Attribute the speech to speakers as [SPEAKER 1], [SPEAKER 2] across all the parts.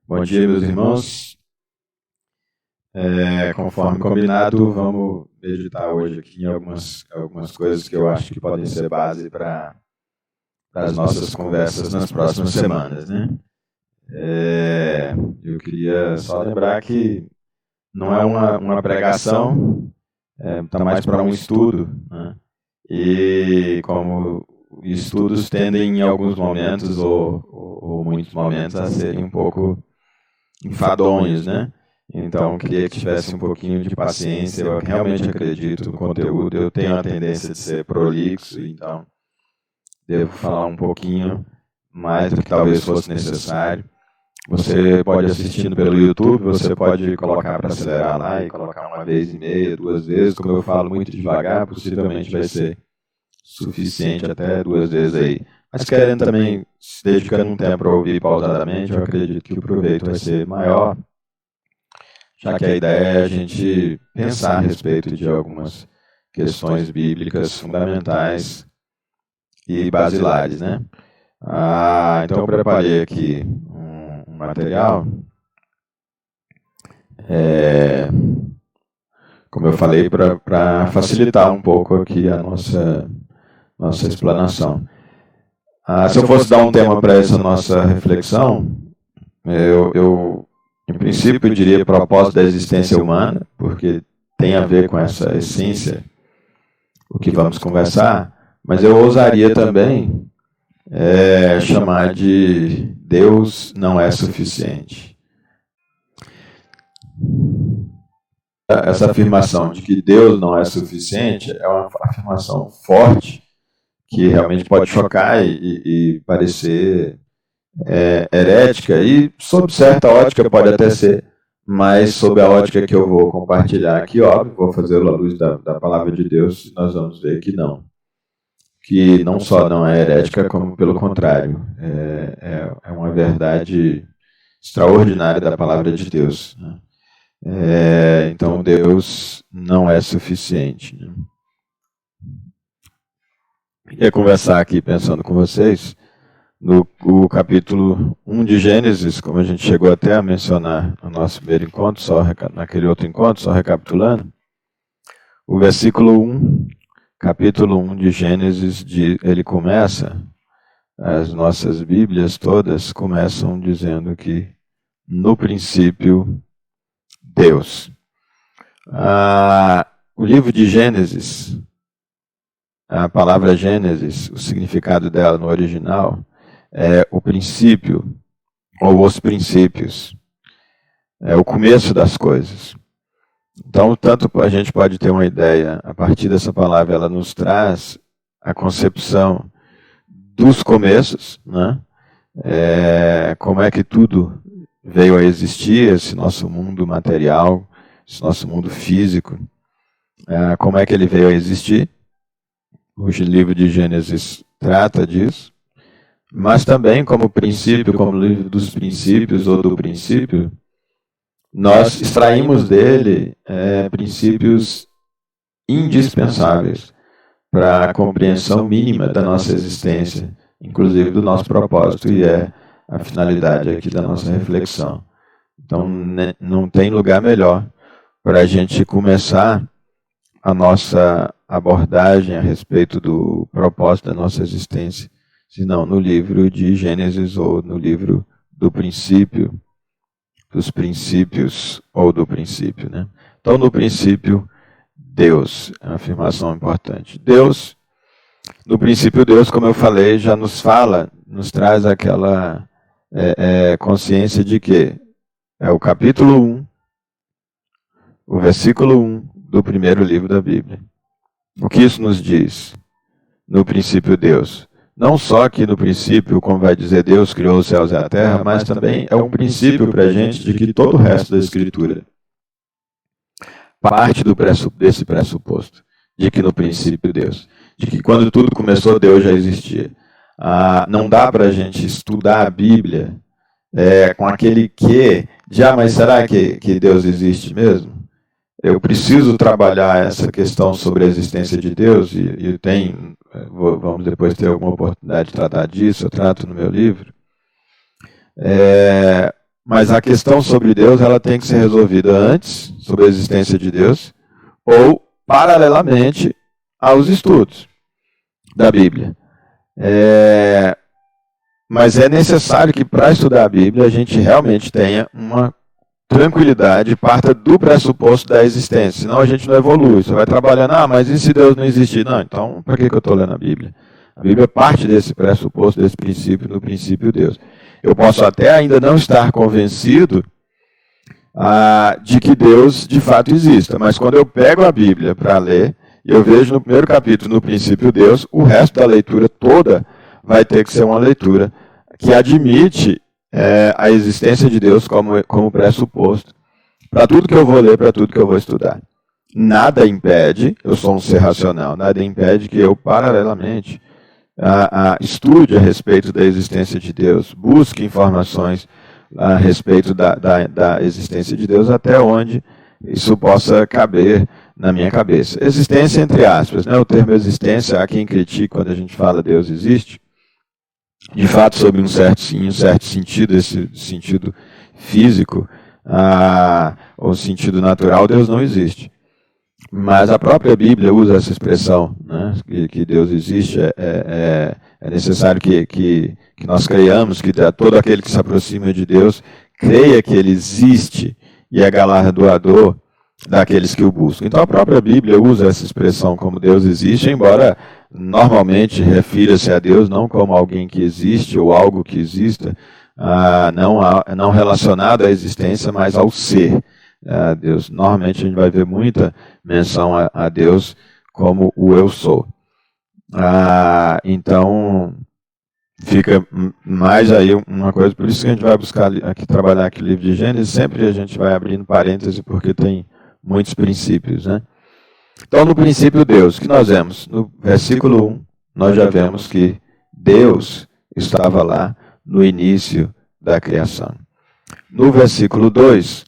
[SPEAKER 1] Bom dia, meus irmãos. Conforme combinado, vamos meditar hoje aqui em algumas coisas que eu acho que podem ser base para as nossas conversas nas próximas semanas, né? Eu queria só lembrar que não é uma pregação, está mais para um estudo, né? E como estudos tendem em alguns momentos ou muitos momentos a serem um pouco enfadonhos, né? Então, queria que tivesse um pouquinho de paciência. Eu realmente acredito no conteúdo. Eu tenho a tendência de ser prolixo, então devo falar um pouquinho mais do que talvez fosse necessário. Você pode assistindo pelo YouTube, você pode colocar para acelerar lá e colocar uma vez e meia, 2 vezes. Como eu falo muito devagar, possivelmente vai ser suficiente até 2 vezes aí. Mas querendo também se dedicando um tempo para ouvir pausadamente, eu acredito que o proveito vai ser maior, já que a ideia é a gente pensar a respeito de algumas questões bíblicas fundamentais e basilares, né? Então eu preparei aqui um material, como eu falei, para facilitar um pouco aqui a nossa explanação. Se eu fosse dar um tema para essa nossa reflexão, eu em princípio diria propósito da existência humana, porque tem a ver com essa essência, o que vamos conversar, mas eu ousaria também chamar de Deus não é suficiente. Essa afirmação de que Deus não é suficiente é uma afirmação forte, que realmente pode chocar e parecer herética, e sob certa ótica pode até ser, mas sob a ótica que eu vou compartilhar aqui, óbvio, vou fazê-lo à luz da palavra de Deus, e nós vamos ver que não só não é herética, como pelo contrário, é uma verdade extraordinária da palavra de Deus, né? Então Deus não é suficiente, né? Queria conversar aqui pensando com vocês no capítulo 1 de Gênesis, como a gente chegou até a mencionar no nosso primeiro encontro, naquele outro encontro, só recapitulando. O versículo 1, capítulo 1 de Gênesis, ele começa, as nossas Bíblias todas começam dizendo que no princípio, Deus. O livro de Gênesis, a palavra Gênesis, o significado dela no original, é o princípio, ou os princípios. É o começo das coisas. Então, tanto a gente pode ter uma ideia, a partir dessa palavra, ela nos traz a concepção dos começos, né? Como é que tudo veio a existir, esse nosso mundo material, esse nosso mundo físico, como é que ele veio a existir. O livro de Gênesis trata disso. Mas também como princípio, como livro dos princípios ou do princípio, nós extraímos dele princípios indispensáveis para a compreensão mínima da nossa existência, inclusive do nosso propósito, e é a finalidade aqui da nossa reflexão. Então, não tem lugar melhor para a gente começar a nossa abordagem a respeito do propósito da nossa existência, senão no livro de Gênesis ou no livro do princípio, dos princípios ou do princípio, né? Então, no princípio, Deus, é uma afirmação importante. Deus, no princípio, Deus, como eu falei, já nos fala, nos traz aquela consciência de que é o capítulo 1, o versículo 1 do primeiro livro da Bíblia. O que isso nos diz? No princípio, Deus. Não só que no princípio, como vai dizer, Deus criou os céus e a terra, mas também é um princípio para a gente de que todo o resto da Escritura parte desse pressuposto, de que no princípio Deus, de que quando tudo começou, Deus já existia. Não dá para a gente estudar a Bíblia com aquele mas será que Deus existe mesmo? Eu preciso trabalhar essa questão sobre a existência de Deus, e vamos depois ter alguma oportunidade de tratar disso, eu trato no meu livro. Mas Mas a questão sobre Deus, ela tem que ser resolvida antes, sobre a existência de Deus, ou paralelamente aos estudos da Bíblia. Mas é necessário que para estudar a Bíblia a gente realmente tenha uma tranquilidade, parta do pressuposto da existência, senão a gente não evolui. Você vai trabalhando, mas e se Deus não existir? Não, então para que eu estou lendo a Bíblia? A Bíblia parte desse pressuposto, desse princípio, no princípio Deus. Eu posso até ainda não estar convencido de que Deus de fato exista, mas quando eu pego a Bíblia para ler, eu vejo no primeiro capítulo, no princípio Deus, o resto da leitura toda vai ter que ser uma leitura que admite a existência de Deus como pressuposto para tudo que eu vou ler, para tudo que eu vou estudar. Nada impede, eu sou um ser racional, nada impede que eu, paralelamente, estude a respeito da existência de Deus, busque informações a respeito da existência de Deus, até onde isso possa caber na minha cabeça. Existência entre aspas, né? O termo existência, há quem critique quando a gente fala Deus existe, de fato, sob um certo sentido, esse sentido físico, ou sentido natural, Deus não existe. Mas a própria Bíblia usa essa expressão, né, que Deus existe. É necessário que nós creiamos, que todo aquele que se aproxima de Deus creia que Ele existe e é galardoador daqueles que o buscam. Então a própria Bíblia usa essa expressão como Deus existe, embora normalmente refira-se a Deus não como alguém que existe ou algo que exista, não relacionado à existência, mas ao ser. Deus. Normalmente a gente vai ver muita menção a Deus como o eu sou. Então fica mais aí uma coisa, por isso que a gente vai buscar aqui, trabalhar aqui o livro de Gênesis, sempre a gente vai abrindo parênteses porque tem muitos princípios, né? Então no princípio Deus, que nós vemos? No versículo 1, nós já vemos que Deus estava lá no início da criação. No versículo 2,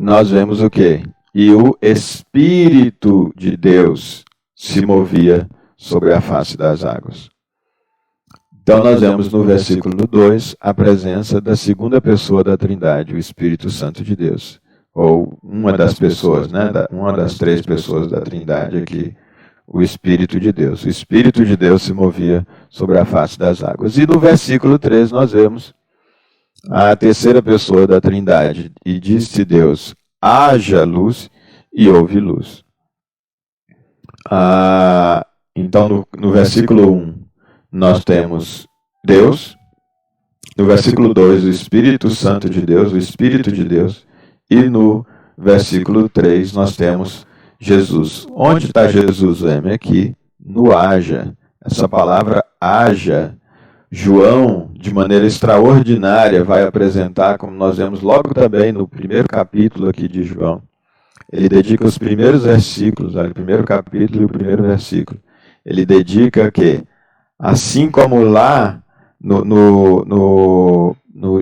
[SPEAKER 1] nós vemos o quê? E o Espírito de Deus se movia sobre a face das águas. Então nós vemos no versículo 2 a presença da segunda pessoa da Trindade, o Espírito Santo de Deus. Ou uma das pessoas, né? Uma das três pessoas da Trindade aqui, o Espírito de Deus. O Espírito de Deus se movia sobre a face das águas. E no versículo 3 nós vemos a terceira pessoa da Trindade. E disse Deus, haja luz, e houve luz. Então no versículo 1 nós temos Deus. No versículo 2 o Espírito Santo de Deus, o Espírito de Deus. E no versículo 3 nós temos Jesus. Onde está Jesus, Leme? Aqui no haja. Essa palavra haja, João, de maneira extraordinária, vai apresentar, como nós vemos logo também no primeiro capítulo aqui de João. Ele dedica os primeiros versículos, o primeiro capítulo e o primeiro versículo. Ele dedica que, assim como lá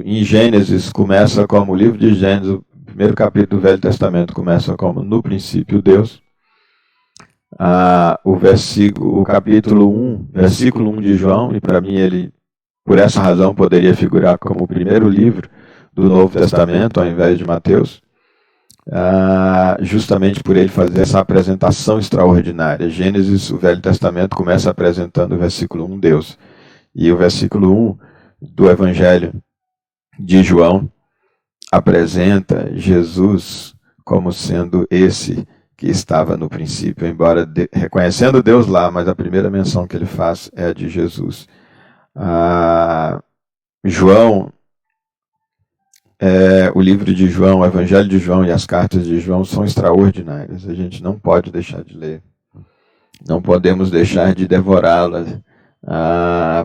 [SPEAKER 1] em Gênesis começa como o livro de Gênesis, o primeiro capítulo do Velho Testamento começa como no princípio Deus. O capítulo 1, versículo 1 de João, e para mim ele, por essa razão, poderia figurar como o primeiro livro do Novo Testamento, ao invés de Mateus, justamente por ele fazer essa apresentação extraordinária. Gênesis, o Velho Testamento, começa apresentando o versículo 1, Deus. E o versículo 1 do Evangelho de João apresenta Jesus como sendo esse que estava no princípio, embora reconhecendo Deus lá, mas a primeira menção que ele faz é a de Jesus. João, o livro de João, o Evangelho de João e as cartas de João são extraordinárias. A gente não pode deixar de ler. Não podemos deixar de devorá-las,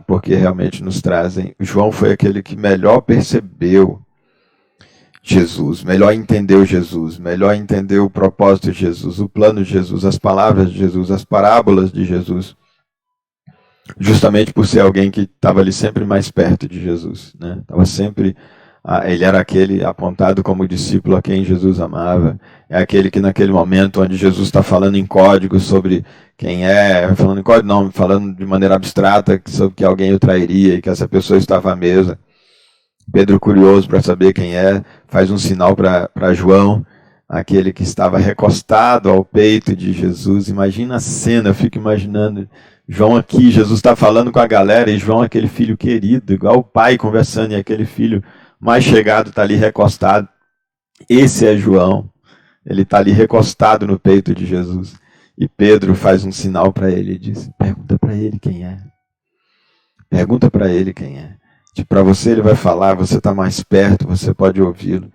[SPEAKER 1] porque realmente nos trazem... João foi aquele que melhor percebeu Jesus, melhor entendeu Jesus, melhor entendeu o propósito de Jesus, o plano de Jesus, as palavras de Jesus, as parábolas de Jesus, justamente por ser alguém que estava ali sempre mais perto de Jesus, né? Estava sempre, ele era aquele apontado como discípulo a quem Jesus amava, é aquele que naquele momento onde Jesus está falando em código sobre quem falando em código não, falando de maneira abstrata sobre que alguém o trairia e que essa pessoa estava à mesa, Pedro, curioso para saber quem é, faz um sinal para João, aquele que estava recostado ao peito de Jesus. Imagina a cena, eu fico imaginando João aqui, Jesus está falando com a galera, e João, aquele filho querido, igual o pai conversando, e aquele filho mais chegado está ali recostado. Esse é João, ele está ali recostado no peito de Jesus. E Pedro faz um sinal para ele e diz: pergunta para ele quem é. Pergunta para ele quem é. Para você ele vai falar, você está mais perto, você pode ouvi-lo.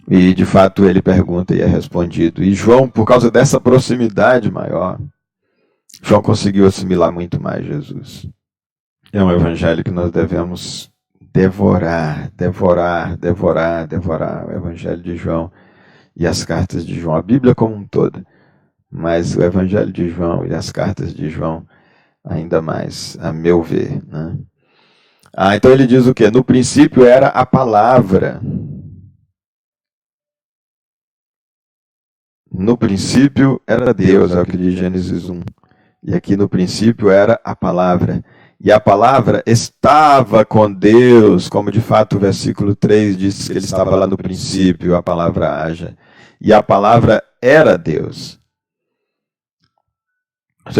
[SPEAKER 1] E de fato ele pergunta e é respondido. E João, por causa dessa proximidade maior, João conseguiu assimilar muito mais Jesus. É um evangelho que nós devemos devorar. O evangelho de João e as cartas de João. A Bíblia como um todo. Mas o evangelho de João e as cartas de João ainda mais, a meu ver, né? Então ele diz o quê? No princípio era a palavra. No princípio era Deus, é o que diz Gênesis 1. E aqui no princípio era a palavra. E a palavra estava com Deus, como de fato o versículo 3 diz que ele estava lá no princípio, a palavra haja. E a palavra era Deus.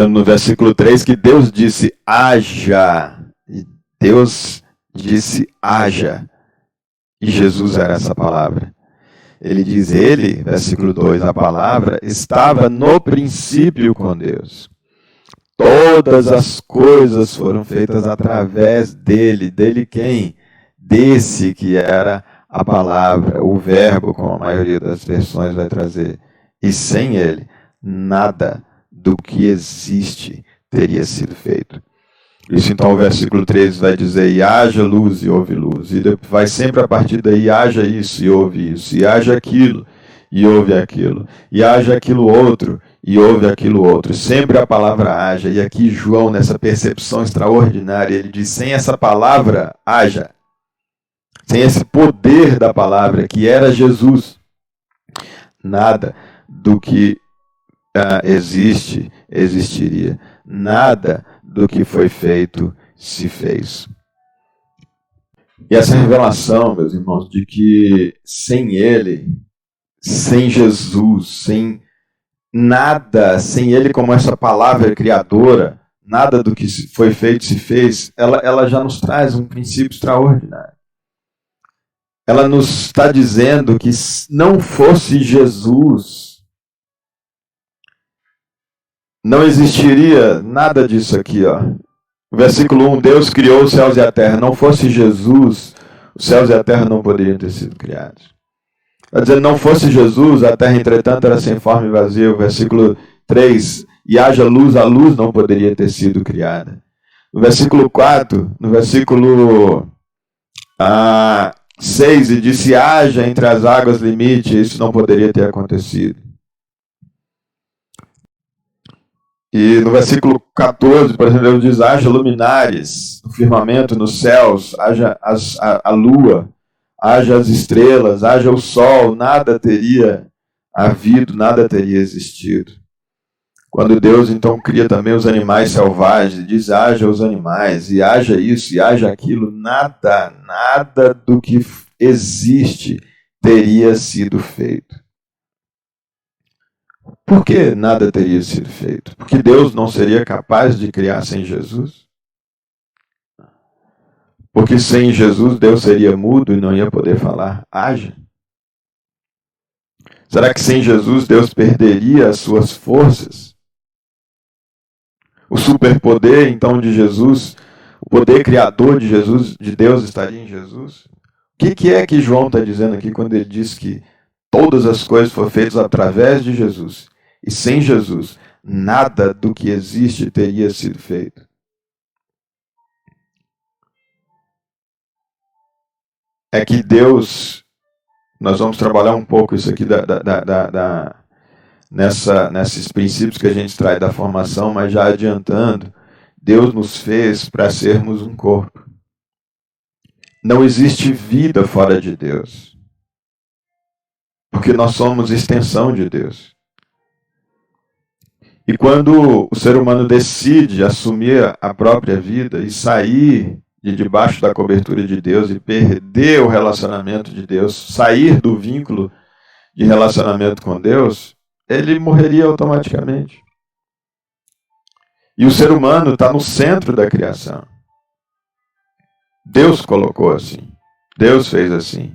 [SPEAKER 1] No versículo 3 que Deus disse haja. E Deus disse haja. E Jesus era essa palavra. Ele diz, versículo 2, a palavra estava no princípio com Deus. Todas as coisas foram feitas através dele. Dele quem? Desse que era a palavra, o verbo, como a maioria das versões vai trazer. E sem ele, nada do que existe teria sido feito. Isso então o versículo 13 vai dizer, e haja luz e houve luz. E vai sempre a partir daí, haja isso e houve isso. E haja aquilo e houve aquilo. E haja aquilo outro e houve aquilo outro. Sempre a palavra haja. E aqui João, nessa percepção extraordinária, ele diz, sem essa palavra, haja. Sem esse poder da palavra, que era Jesus, nada do que existiria. Nada do que foi feito se fez. E essa revelação, meus irmãos, de que sem ele, sem Jesus, sem nada, sem ele como essa palavra criadora, nada do que foi feito se fez, ela já nos traz um princípio extraordinário. Ela nos está dizendo que se não fosse Jesus, não existiria nada disso aqui, ó. Versículo 1, Deus criou os céus e a terra. Não fosse Jesus, os céus e a terra não poderiam ter sido criados. Está dizendo, não fosse Jesus, a terra, entretanto, era sem forma e vazia. Versículo 3, e haja luz, a luz não poderia ter sido criada. No versículo 4, no versículo 6, e disse, haja entre as águas limite, isso não poderia ter acontecido. E no versículo 14, por exemplo, ele diz, haja luminares no firmamento, nos céus, haja a lua, haja as estrelas, haja o sol, nada teria havido, nada teria existido. Quando Deus então cria também os animais selvagens, diz, haja os animais, e haja isso, e haja aquilo, nada do que existe teria sido feito. Por que nada teria sido feito? Porque Deus não seria capaz de criar sem Jesus? Porque sem Jesus Deus seria mudo e não ia poder falar, haja? Será que sem Jesus Deus perderia as suas forças? O superpoder então de Jesus, o poder criador de Jesus, de Deus estaria em Jesus? O que é que João está dizendo aqui quando ele diz que todas as coisas foram feitas através de Jesus? E sem Jesus, nada do que existe teria sido feito. É que Deus, nós vamos trabalhar um pouco isso aqui nesses princípios que a gente traz da formação, mas já adiantando, Deus nos fez para sermos um corpo. Não existe vida fora de Deus. Porque nós somos extensão de Deus. E quando o ser humano decide assumir a própria vida e sair de debaixo da cobertura de Deus e perder o relacionamento de Deus, sair do vínculo de relacionamento com Deus, ele morreria automaticamente. E o ser humano está no centro da criação. Deus colocou assim. Deus fez assim.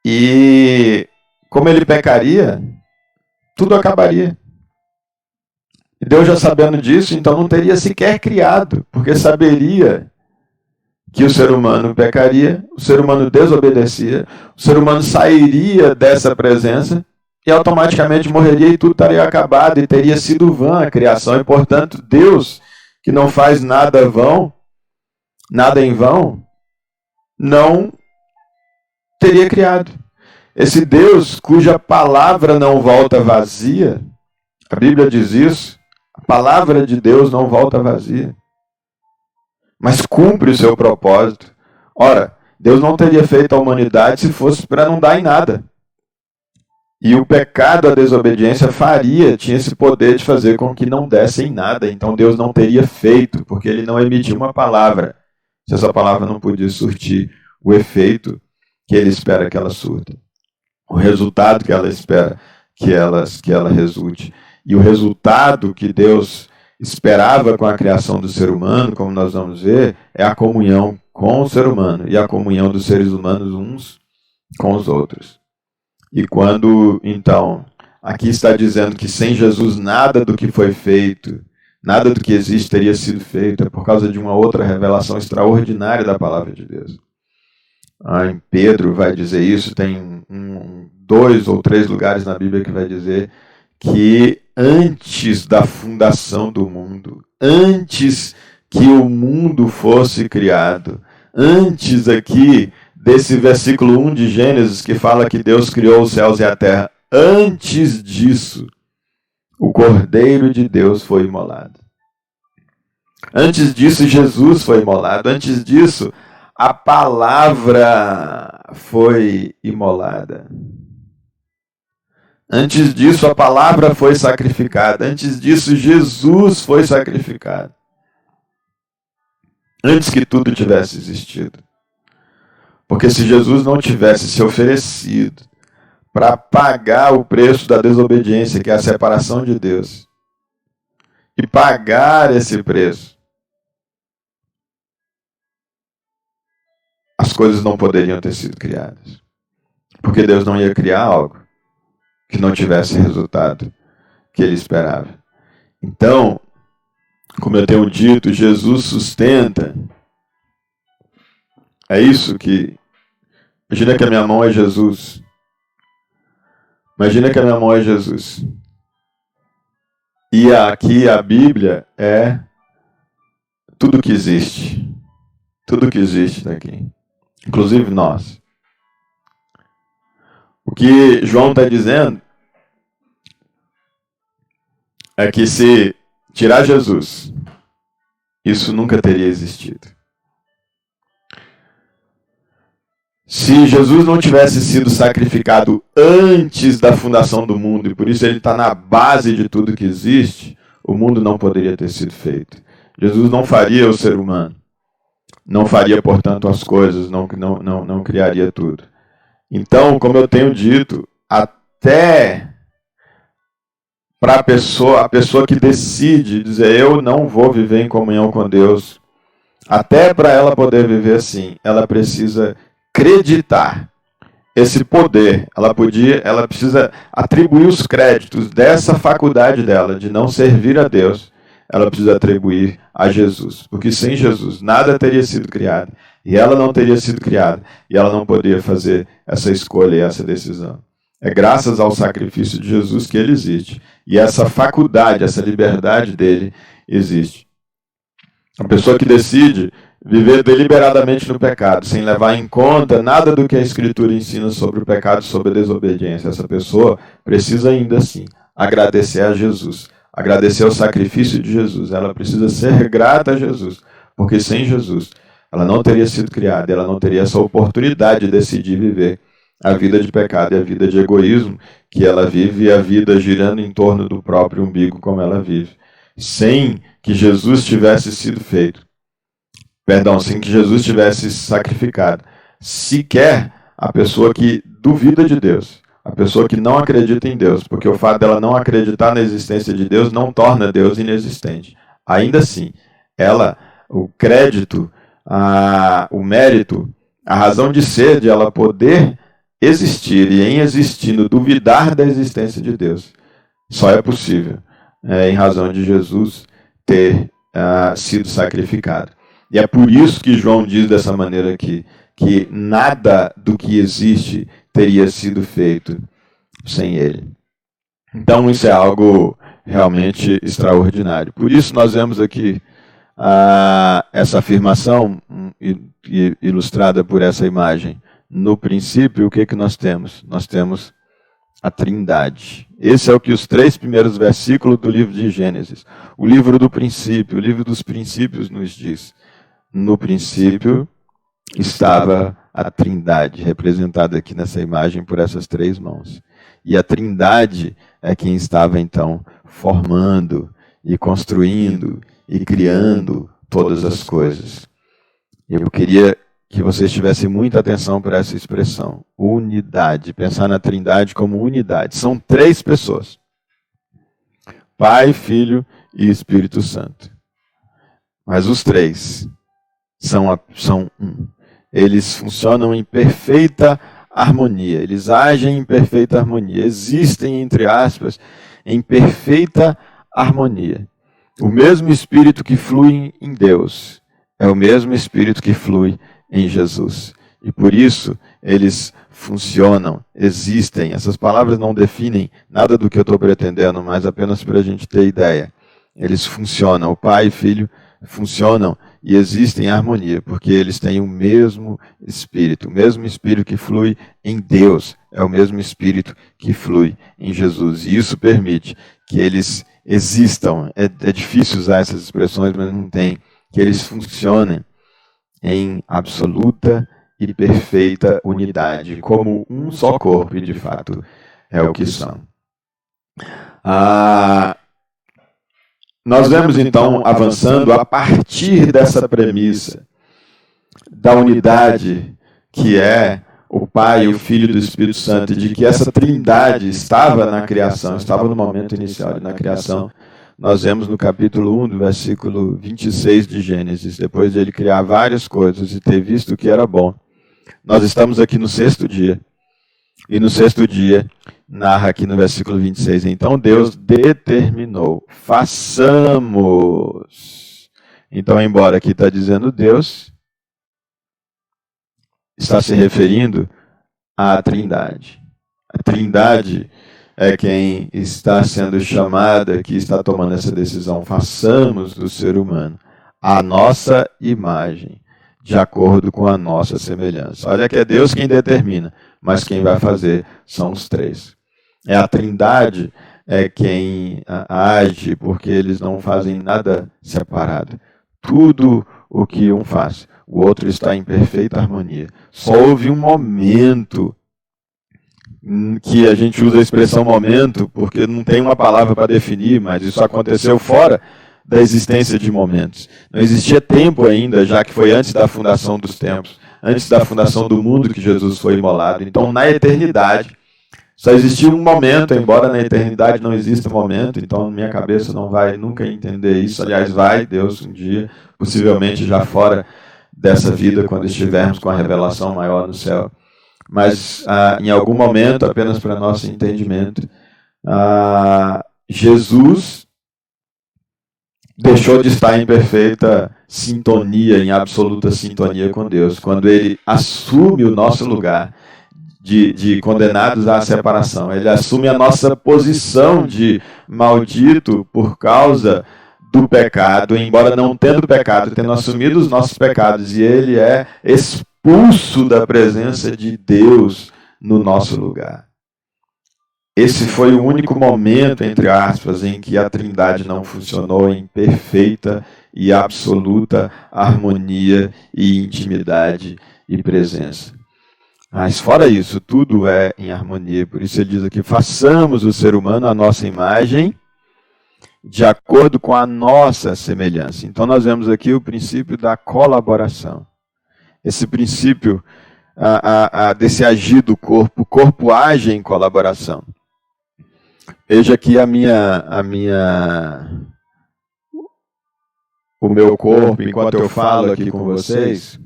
[SPEAKER 1] E como ele pecaria, tudo acabaria. E Deus, já sabendo disso, então não teria sequer criado, porque saberia que o ser humano pecaria, o ser humano desobedecia, o ser humano sairia dessa presença e automaticamente morreria e tudo estaria acabado e teria sido vã a criação. E, portanto, Deus, que não faz nada vão, nada em vão, não teria criado. Esse Deus cuja palavra não volta vazia, a Bíblia diz isso, a palavra de Deus não volta vazia, mas cumpre o seu propósito. Ora, Deus não teria feito a humanidade se fosse para não dar em nada. E o pecado, a desobediência tinha esse poder de fazer com que não desse em nada. Então Deus não teria feito, porque ele não emitiu uma palavra, se essa palavra não podia surtir o efeito que ele espera que ela surta, o resultado que ela espera que ela resulte. E o resultado que Deus esperava com a criação do ser humano, como nós vamos ver, é a comunhão com o ser humano e a comunhão dos seres humanos uns com os outros. E quando, então, aqui está dizendo que sem Jesus nada do que foi feito, nada do que existe teria sido feito, é por causa de uma outra revelação extraordinária da palavra de Deus. Em Pedro vai dizer isso, tem 2 ou 3 lugares na Bíblia que vai dizer que antes da fundação do mundo, antes que o mundo fosse criado, antes aqui desse versículo 1 de Gênesis que fala que Deus criou os céus e a terra, antes disso, o Cordeiro de Deus foi imolado. Antes disso, Jesus foi imolado. Antes disso, a palavra foi imolada. Antes disso, a palavra foi sacrificada. Antes disso, Jesus foi sacrificado. Antes que tudo tivesse existido. Porque se Jesus não tivesse se oferecido para pagar o preço da desobediência, que é a separação de Deus, e pagar esse preço, as coisas não poderiam ter sido criadas. Porque Deus não ia criar algo que não tivesse resultado que ele esperava. Então, como eu tenho dito, Jesus sustenta. É isso que... Imagina que a minha mão é Jesus. Imagina que a minha mão é Jesus. E aqui a Bíblia é tudo que existe. Tudo que existe daqui. Inclusive nós. O que João está dizendo é que se tirar Jesus, isso nunca teria existido. Se Jesus não tivesse sido sacrificado antes da fundação do mundo, e por isso ele está na base de tudo que existe, o mundo não poderia ter sido feito. Jesus não faria o ser humano. Não faria, portanto, as coisas, não criaria tudo. Então, como eu tenho dito, até para a pessoa que decide dizer eu não vou viver em comunhão com Deus, até para ela poder viver assim, ela precisa acreditar esse poder, ela precisa atribuir os créditos dessa faculdade dela de não servir a Deus, ela precisa atribuir a Jesus, porque sem Jesus nada teria sido criado, e ela não teria sido criada, e ela não poderia fazer essa escolha e essa decisão. É graças ao sacrifício de Jesus que ele existe, e essa faculdade, essa liberdade dele existe. A pessoa que decide viver deliberadamente no pecado, sem levar em conta nada do que a Escritura ensina sobre o pecado, sobre a desobediência, essa pessoa precisa ainda assim agradecer a Jesus, agradecer ao sacrifício de Jesus. Ela precisa ser grata a Jesus, porque sem Jesus ela não teria sido criada, ela não teria essa oportunidade de decidir viver a vida de pecado e a vida de egoísmo que ela vive, e a vida girando em torno do próprio umbigo como ela vive. Sem que Jesus tivesse sido feito, Perdão, sem que Jesus tivesse sacrificado. Sequer a pessoa que duvida de Deus, a pessoa que não acredita em Deus, porque o fato dela não acreditar na existência de Deus não torna Deus inexistente. Ainda assim, o crédito, o mérito, a razão de ser de ela poder existir e em existindo duvidar da existência de Deus, só é possível em razão de Jesus ter sido sacrificado. E é por isso que João diz dessa maneira aqui, que nada do que existe teria sido feito sem ele. Então isso é algo realmente extraordinário. Por isso nós vemos aqui essa afirmação ilustrada por essa imagem. No princípio, o que nós temos? Nós temos a Trindade. Esse é o que os 3 primeiros versículos do livro de Gênesis, o livro do princípio, o livro dos princípios nos diz. No princípio estava a Trindade, representada aqui nessa imagem por essas 3 mãos. E a Trindade é quem estava então formando e construindo e criando todas as coisas. Eu queria que vocês tivessem muita atenção para essa expressão, unidade, pensar na Trindade como unidade. São 3 pessoas, Pai, Filho e Espírito Santo. Mas os 3 são um. Eles funcionam em perfeita harmonia, eles agem em perfeita harmonia, existem, entre aspas, em perfeita harmonia. O mesmo Espírito que flui em Deus é o mesmo Espírito que flui em Jesus. E por isso eles funcionam, existem. Essas palavras não definem nada do que eu estou pretendendo, mas apenas para a gente ter ideia. Eles funcionam, o Pai e o Filho funcionam e existem em harmonia, porque eles têm o mesmo Espírito que flui em Deus, é o mesmo Espírito que flui em Jesus. E isso permite que eles existam. É difícil usar essas expressões, mas não tem. Que eles funcionem em absoluta e perfeita unidade, como um só corpo, e de fato é o que são. Nós vemos então, avançando, a partir dessa premissa da unidade, que é o Pai, o Filho e o Espírito Santo, e de que essa Trindade estava na criação, estava no momento inicial na criação. Nós vemos no capítulo 1, do versículo 26 de Gênesis, depois de ele criar várias coisas e ter visto que era bom. Nós estamos aqui no 6º dia. E no 6º dia, narra aqui no versículo 26, então Deus determinou, façamos. Então, embora aqui está dizendo Deus, está se referindo à Trindade. A Trindade é quem está sendo chamada, que está tomando essa decisão. Façamos do ser humano a nossa imagem, de acordo com a nossa semelhança. Olha que é Deus quem determina, mas quem vai fazer são os 3. É a Trindade é quem age, porque eles não fazem nada separado. Tudo o que um faz, o outro está em perfeita harmonia. Só houve um momento que a gente usa a expressão momento, porque não tem uma palavra para definir, mas isso aconteceu fora da existência de momentos. Não existia tempo ainda, já que foi antes da fundação dos tempos, antes da fundação do mundo que Jesus foi imolado. Então, na eternidade, só existia um momento, embora na eternidade não exista momento, então minha cabeça não vai nunca entender isso. Aliás, vai, Deus, um dia, possivelmente já fora dessa vida, quando estivermos com a revelação maior no céu. Mas em algum momento, apenas para nosso entendimento, Jesus deixou de estar em perfeita sintonia, em absoluta sintonia com Deus, quando ele assume o nosso lugar de condenados à separação. Ele assume a nossa posição de maldito por causa do pecado, embora não tendo pecado, tendo assumido os nossos pecados, e ele é expulso da presença de Deus no nosso lugar. Esse foi o único momento, entre aspas, em que a Trindade não funcionou em perfeita e absoluta harmonia e intimidade e presença. Mas fora isso, tudo é em harmonia. Por isso ele diz aqui, façamos o ser humano a nossa imagem de acordo com a nossa semelhança. Então nós vemos aqui o princípio da colaboração. Esse princípio desse agir do corpo. O corpo age em colaboração. Veja aqui o meu corpo, enquanto eu falo aqui com vocês.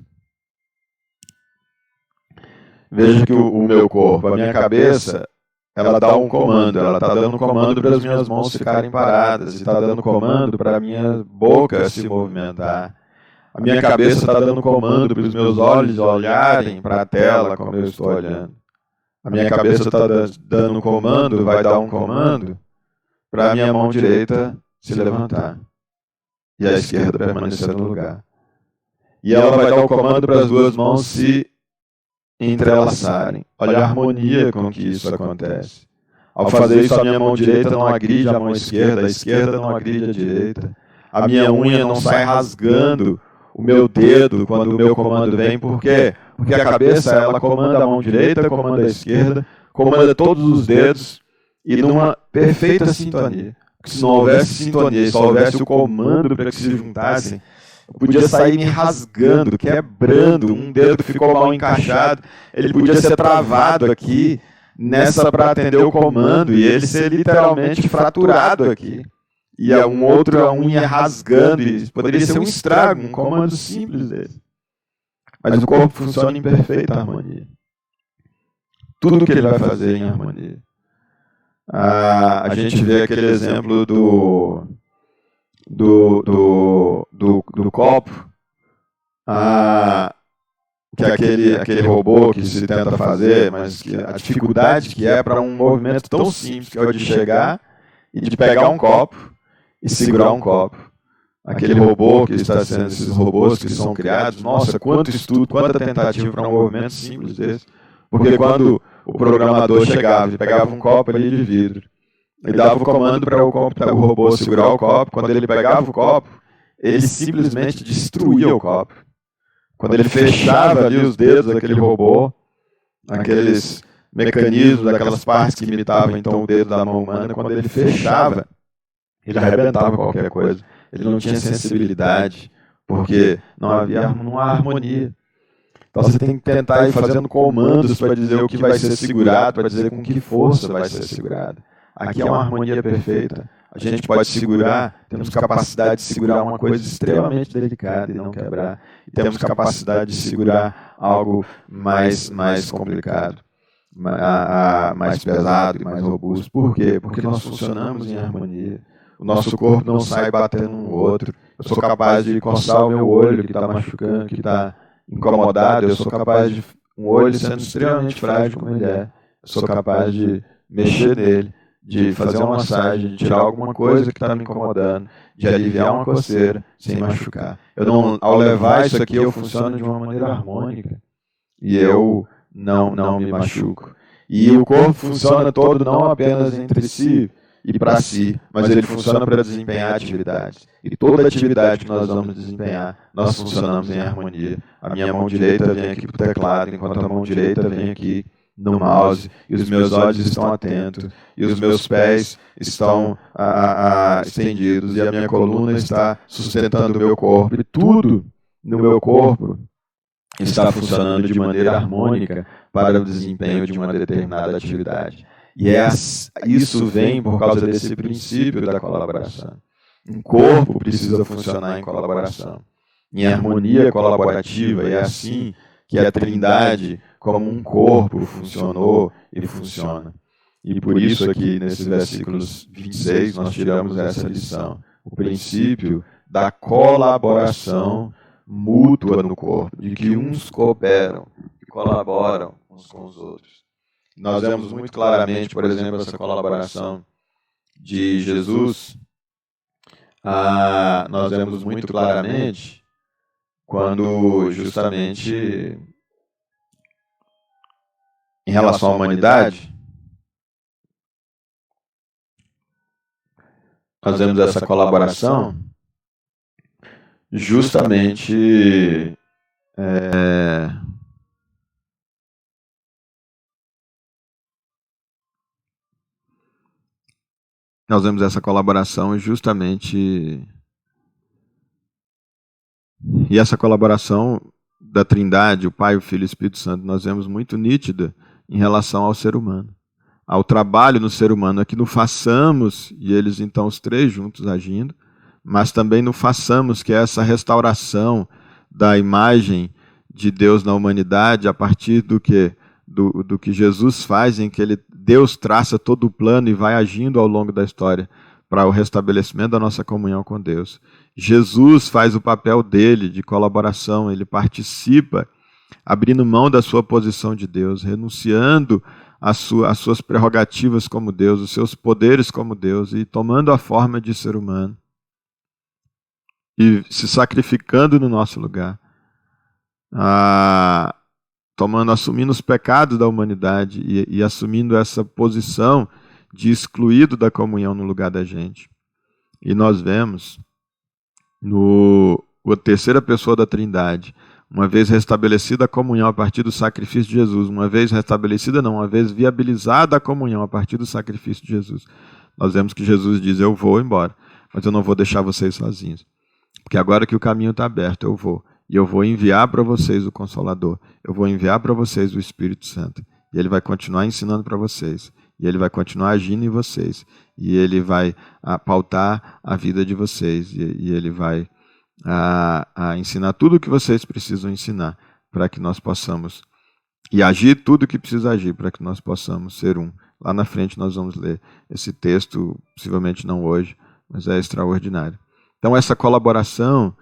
[SPEAKER 1] Veja que o meu corpo, a minha cabeça, ela dá um comando. Ela está dando comando para as minhas mãos ficarem paradas. E está dando comando para a minha boca se movimentar. A minha cabeça está dando comando para os meus olhos olharem para a tela como eu estou olhando. A minha cabeça está dando comando, vai dar um comando para a minha mão direita se levantar e a esquerda permanecer no lugar. E ela vai dar o comando para as duas mãos se entrelaçarem. Olha a harmonia com que isso acontece. Ao fazer isso, a minha mão direita não agride a mão esquerda, a esquerda não agride a direita. A minha unha não sai rasgando o meu dedo quando o meu comando vem. Por quê? Porque a cabeça, ela comanda a mão direita, comanda a esquerda, comanda todos os dedos e numa perfeita sintonia. Porque se não houvesse sintonia e só houvesse o comando para que se juntassem, eu podia sair me rasgando, quebrando, um dedo ficou mal encaixado, ele podia ser travado aqui, nessa para atender o comando, e ele ser literalmente fraturado aqui. E um outro, a unha rasgando, e poderia ser um estrago, um comando simples dele. Mas o corpo funciona em perfeita harmonia. Tudo que ele vai fazer em harmonia. A gente vê aquele exemplo do copo, que é aquele robô que se tenta fazer, mas que a dificuldade que é para um movimento tão simples, que é o de chegar e de pegar um copo e segurar um copo. Aquele robô que está sendo, esses robôs que são criados, nossa, quanto estudo, quanta tentativa para um movimento simples desse. Porque quando o programador chegava e pegava um copo ali de vidro, ele dava o comando para o robô segurar o copo. Quando ele pegava o copo, ele simplesmente destruía o copo. Quando ele fechava ali os dedos daquele robô, aqueles mecanismos, aquelas partes que imitavam então o dedo da mão humana, quando ele fechava, ele arrebentava qualquer coisa. Ele não tinha sensibilidade, porque não há harmonia. Então você tem que tentar ir fazendo comandos para dizer o que vai ser segurado, para dizer com que força vai ser segurado. Aqui é uma harmonia perfeita. A gente pode segurar, temos capacidade de segurar uma coisa extremamente delicada e não quebrar. E temos capacidade de segurar algo mais complicado, mais pesado e mais robusto. Por quê? Porque nós funcionamos em harmonia. O nosso corpo não sai batendo um no outro. Eu sou capaz de coçar o meu olho que está machucando, que está incomodado. Eu sou capaz de, um olho sendo extremamente frágil como ele é, eu sou capaz de mexer nele, de fazer uma massagem, de tirar alguma coisa que está me incomodando, de aliviar uma coceira sem machucar. Ao levar isso aqui, eu funciono de uma maneira harmônica e eu não me machuco. E o corpo funciona todo não apenas entre si e para si, mas ele funciona para desempenhar atividades. E toda atividade que nós vamos desempenhar, nós funcionamos em harmonia. A minha mão direita vem aqui para o teclado, enquanto a mão direita vem aqui no mouse, e os meus olhos estão atentos, e os meus pés estão estendidos, e a minha coluna está sustentando o meu corpo, e tudo no meu corpo está funcionando de maneira harmônica para o desempenho de uma determinada atividade. E isso vem por causa desse princípio da colaboração. Um corpo precisa funcionar em colaboração, em harmonia colaborativa, e é assim que a Trindade, como um corpo, funcionou e funciona. E por isso aqui, nesses versículos 26, nós tiramos essa lição. O princípio da colaboração mútua no corpo, de que uns cooperam e colaboram uns com os outros. Nós vemos muito claramente, por exemplo, essa colaboração de Jesus. Nós vemos muito claramente quando justamente em relação à humanidade, nós vemos essa colaboração justamente nós vemos essa colaboração justamente... E essa colaboração da Trindade, o Pai, o Filho e o Espírito Santo, nós vemos muito nítida em relação ao ser humano. Ao trabalho no ser humano, é que no façamos, e eles então os três juntos agindo, mas também no façamos, que é essa restauração da imagem de Deus na humanidade, a partir do que Jesus faz, em que Deus traça todo o plano e vai agindo ao longo da história para o restabelecimento da nossa comunhão com Deus. Jesus faz o papel dele de colaboração, ele participa, abrindo mão da sua posição de Deus, renunciando às suas prerrogativas como Deus, os seus poderes como Deus, e tomando a forma de ser humano, e se sacrificando no nosso lugar, assumindo os pecados da humanidade e assumindo essa posição de excluído da comunhão no lugar da gente. E nós vemos a terceira pessoa da Trindade, uma vez restabelecida a comunhão a partir do sacrifício de Jesus, uma vez viabilizada a comunhão a partir do sacrifício de Jesus, nós vemos que Jesus diz: eu vou embora, mas eu não vou deixar vocês sozinhos, porque agora que o caminho está aberto, eu vou, e eu vou enviar para vocês o Consolador, eu vou enviar para vocês o Espírito Santo, e ele vai continuar ensinando para vocês, e ele vai continuar agindo em vocês, e ele vai pautar a vida de vocês, e ele vai ensinar tudo o que vocês precisam ensinar, para que nós possamos, e agir tudo o que precisa agir, para que nós possamos ser um. Lá na frente nós vamos ler esse texto, possivelmente não hoje, mas é extraordinário. Então essa colaboração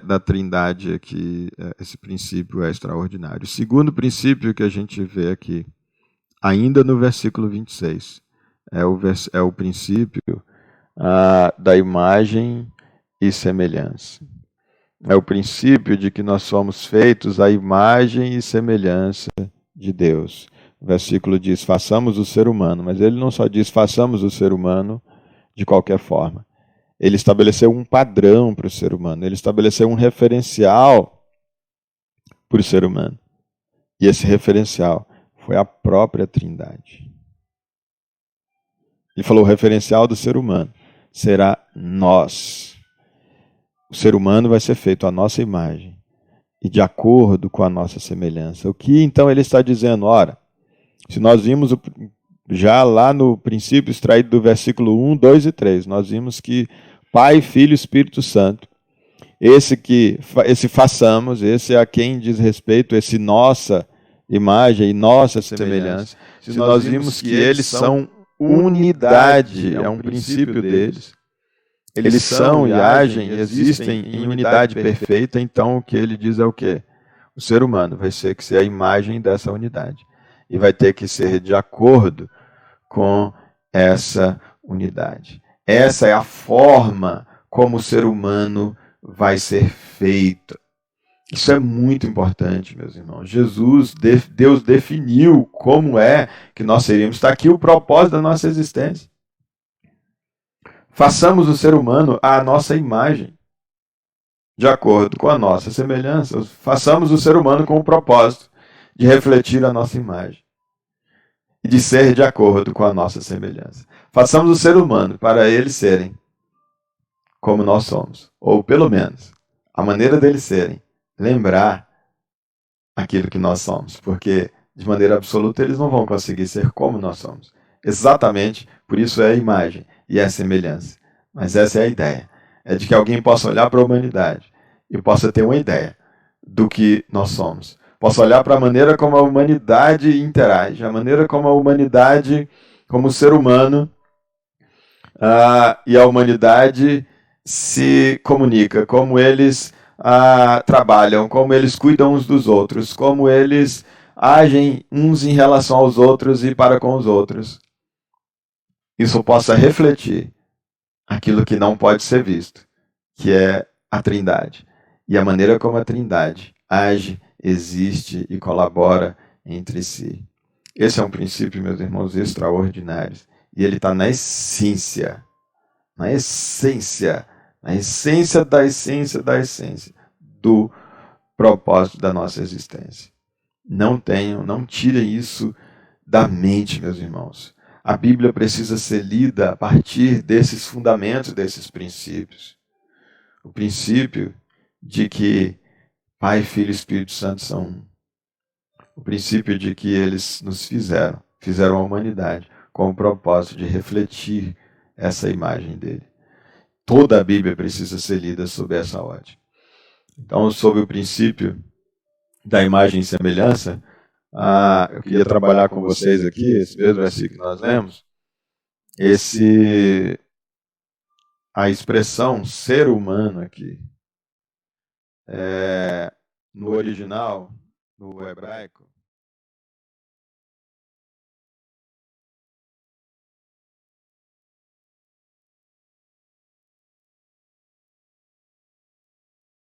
[SPEAKER 1] da Trindade aqui, esse princípio é extraordinário. O segundo princípio que a gente vê aqui, ainda no versículo 26, é o princípio da imagem e semelhança. É o princípio de que nós somos feitos à imagem e semelhança de Deus. O versículo diz: façamos o ser humano, mas ele não só diz façamos o ser humano de qualquer forma. Ele estabeleceu um padrão para o ser humano, ele estabeleceu um referencial para o ser humano. E esse referencial foi a própria Trindade. Ele falou: o referencial do ser humano será nós. O ser humano vai ser feito à nossa imagem e de acordo com a nossa semelhança. O que então ele está dizendo? Ora, se nós vimos já lá no princípio extraído do versículo 1, 2 e 3, nós vimos que Pai, Filho e Espírito Santo, esse façamos, esse é a quem diz respeito, esse nossa imagem e nossa semelhança. Se nós vimos que eles são unidade, é um princípio deles. Eles são e agem, existem em unidade perfeita, então o que ele diz é o quê? O ser humano vai ter que ser a imagem dessa unidade. E vai ter que ser de acordo com essa unidade. Essa é a forma como o ser humano vai ser feito. Isso é muito importante, meus irmãos. Deus definiu como é que nós seríamos. Está aqui o propósito da nossa existência. Façamos o ser humano à nossa imagem, de acordo com a nossa semelhança. Façamos o ser humano com o propósito de refletir a nossa imagem e de ser de acordo com a nossa semelhança. Façamos o ser humano para eles serem como nós somos, ou pelo menos a maneira deles serem, lembrar aquilo que nós somos, porque de maneira absoluta eles não vão conseguir ser como nós somos. Exatamente por isso é a imagem e é a semelhança. Mas essa é a ideia, é de que alguém possa olhar para a humanidade e possa ter uma ideia do que nós somos. Possa olhar para a maneira como a humanidade interage, a maneira como a humanidade, como o ser humano e a humanidade se comunica, como eles trabalham, como eles cuidam uns dos outros, como eles agem uns em relação aos outros e para com os outros. Isso possa refletir aquilo que não pode ser visto, que é a Trindade. E a maneira como a Trindade age, existe e colabora entre si. Esse é um princípio, meus irmãos, extraordinário. E ele está na essência da essência do propósito da nossa existência. Não tirem isso da mente, meus irmãos. A Bíblia precisa ser lida a partir desses fundamentos, desses princípios. O princípio de que Pai, Filho e Espírito Santo são um. O princípio de que eles nos fizeram a humanidade, com o propósito de refletir essa imagem dele. Toda a Bíblia precisa ser lida sob essa ótica. Então, sob o princípio da imagem e semelhança, eu queria trabalhar com vocês aqui, esse mesmo versículo que nós lemos, a expressão ser humano aqui, no original, no hebraico,